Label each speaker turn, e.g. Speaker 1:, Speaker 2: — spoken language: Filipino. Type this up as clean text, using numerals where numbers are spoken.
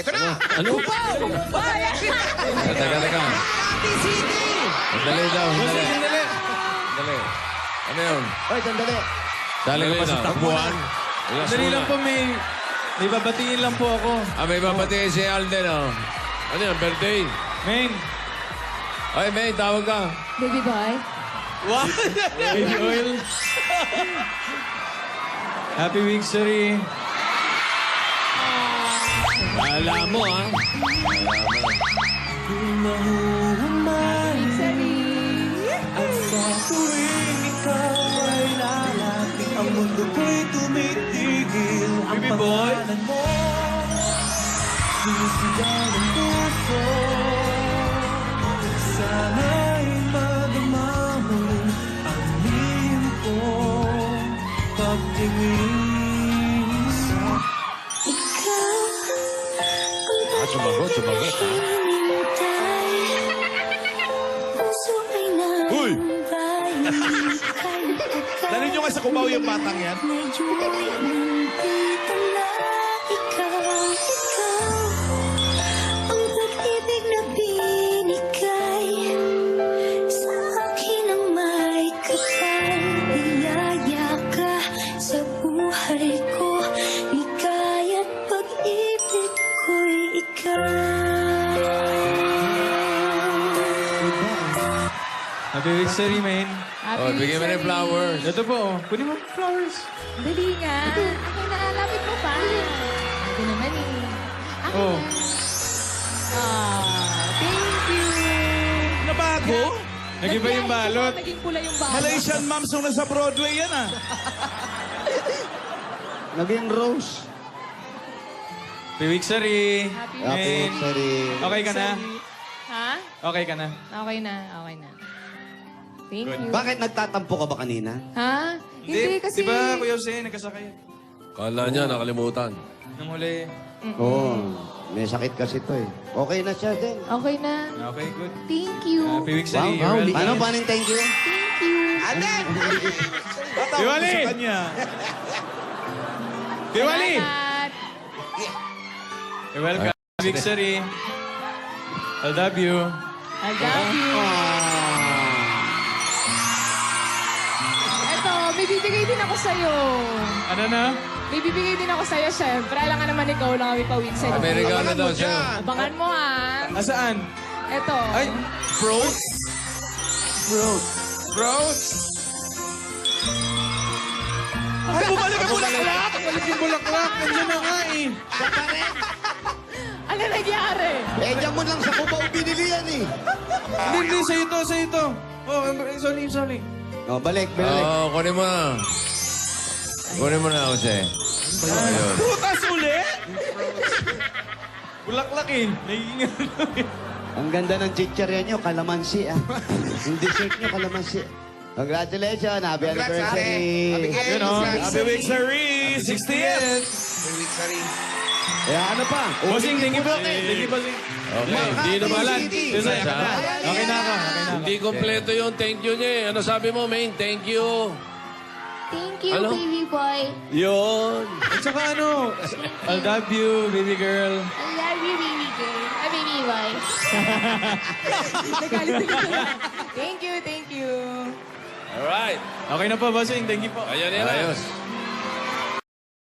Speaker 1: Ito na!
Speaker 2: Ano? Teka.
Speaker 1: Makati City!
Speaker 2: Dali daw, dali. Dali. Ano yun?
Speaker 3: Oy, sandali.
Speaker 2: Dali ka pa sa takbuhan.
Speaker 4: Dali lang po, may babatiin lang po ako.
Speaker 2: May babatiin si Alden, oh. Ano yan, birthday?
Speaker 4: Main,
Speaker 2: Ay, May, tawag ka.
Speaker 5: Baby boy.
Speaker 4: baby oil. Happy Wixery.
Speaker 2: Alam mo, ha?
Speaker 5: Sorry.
Speaker 6: At sa tuwing ikaw ay lalapit, ang mundo ko'y tumitigil. Ang
Speaker 4: Baby boy.
Speaker 6: pangalan mo, sisigaw ng puso. Sana'y madama mo ang lihim kong pagtingin sa
Speaker 2: Sumagot, ha?
Speaker 7: Uy! Dali nyo nga sa Cubao yung batang yan.
Speaker 8: Ang pag-ibig na binigay sa akin ang may kapal. Biyaya ka sa buhay ko, ligaya't pag-ibig ko'y ikaw.
Speaker 4: Happy Wixery, main.
Speaker 2: Oh, bigyan mo ng flowers.
Speaker 4: Ito po, oh. Kunin mo flowers.
Speaker 5: Dali nga. Ako na, lapit mo pa. Ito naman eh. Ako
Speaker 4: Oh.
Speaker 5: na. Thank you.
Speaker 7: Nabago?
Speaker 4: Nag-iba yung balot.
Speaker 5: Naging pula yung balot.
Speaker 7: Malaysian moms nung nasa Broadway yan ah.
Speaker 3: Naging rose.
Speaker 4: Happy Wixery.
Speaker 5: Happy
Speaker 3: Happy
Speaker 4: Main.
Speaker 3: Sorry.
Speaker 4: Okay ka na?
Speaker 5: Ha?
Speaker 4: Okay ka na?
Speaker 5: Okay na. Thank you.
Speaker 3: Bakit nagtatampo ka ba kanina?
Speaker 5: Ha? Hindi kasi...
Speaker 4: Di ba, Kuya Jose, nagkasakay?
Speaker 2: Kala niya, nakalimutan.
Speaker 4: Nung huli.
Speaker 3: Oo. May sakit kasi to eh. Okay na siya din.
Speaker 5: Okay na.
Speaker 4: Okay, good.
Speaker 5: Thank you.
Speaker 4: Happy Wixery.
Speaker 3: Wow,
Speaker 4: You're welcome.
Speaker 3: Ano pa rin thank you?
Speaker 5: Thank you.
Speaker 1: Alden!
Speaker 7: Tatawag ko
Speaker 4: Diwali!
Speaker 7: sa kanya.
Speaker 4: Diwali!
Speaker 5: Salamat.
Speaker 4: You're welcome. Wixery. I love you.
Speaker 5: I love you. Eto, may bibigay din ako sa'yo.
Speaker 4: Ano na?
Speaker 5: May bibigay din ako sa'yo, syempre. Alam ka naman ikaw lang kami pawinsan.
Speaker 2: Amerikano daw siya.
Speaker 5: Abangan mo, ha?
Speaker 4: Nasaan?
Speaker 5: Eto.
Speaker 4: Ay, fruits? Fruits. Fruits?
Speaker 7: Ay, bumalik ang bulaklak!
Speaker 4: Balik yung bulaklak. Nandiyan na nga eh.
Speaker 5: Ano nangyari?
Speaker 3: Eh, diyan mo lang sa Cubao binili yan eh.
Speaker 4: Hindi, sa'yo to, sa'yo to. Oh, sorry.
Speaker 3: Oh, balik, balik.
Speaker 2: Oo, kunin mo na. Kunin mo na, Jose. Ayun.
Speaker 7: Putas ulit!
Speaker 4: Bulaklak eh. Nagiging
Speaker 3: Ang ganda ng chichirya nyo, kalamansi ah. Yung dessert nyo, kalamansi. Congratulations, happy
Speaker 1: Congrats,
Speaker 3: anniversary.
Speaker 1: Ate. Happy
Speaker 4: Yun, oh.
Speaker 7: Happy Wixery! 60th!
Speaker 1: Happy week, sorry.
Speaker 3: Kaya ano pa?
Speaker 4: Bossing, thank you, Bossing. Thank you, Bossing.
Speaker 2: Okay, hindi naman.
Speaker 3: Malan.
Speaker 4: Jose, okay na ako. Okay na ako.
Speaker 2: Hindi kompleto yung thank you niya eh. Ano sabi mo, Main? Thank you.
Speaker 8: Thank you,
Speaker 2: Ano?
Speaker 8: baby boy.
Speaker 2: Yun.
Speaker 4: At saka ano, I love you, baby girl.
Speaker 8: I love you, baby girl. Baby boy.
Speaker 5: Thank you.
Speaker 2: Alright.
Speaker 4: Okay na po, Bossing. Thank you po.
Speaker 2: Ayan, yan.
Speaker 1: Ayos.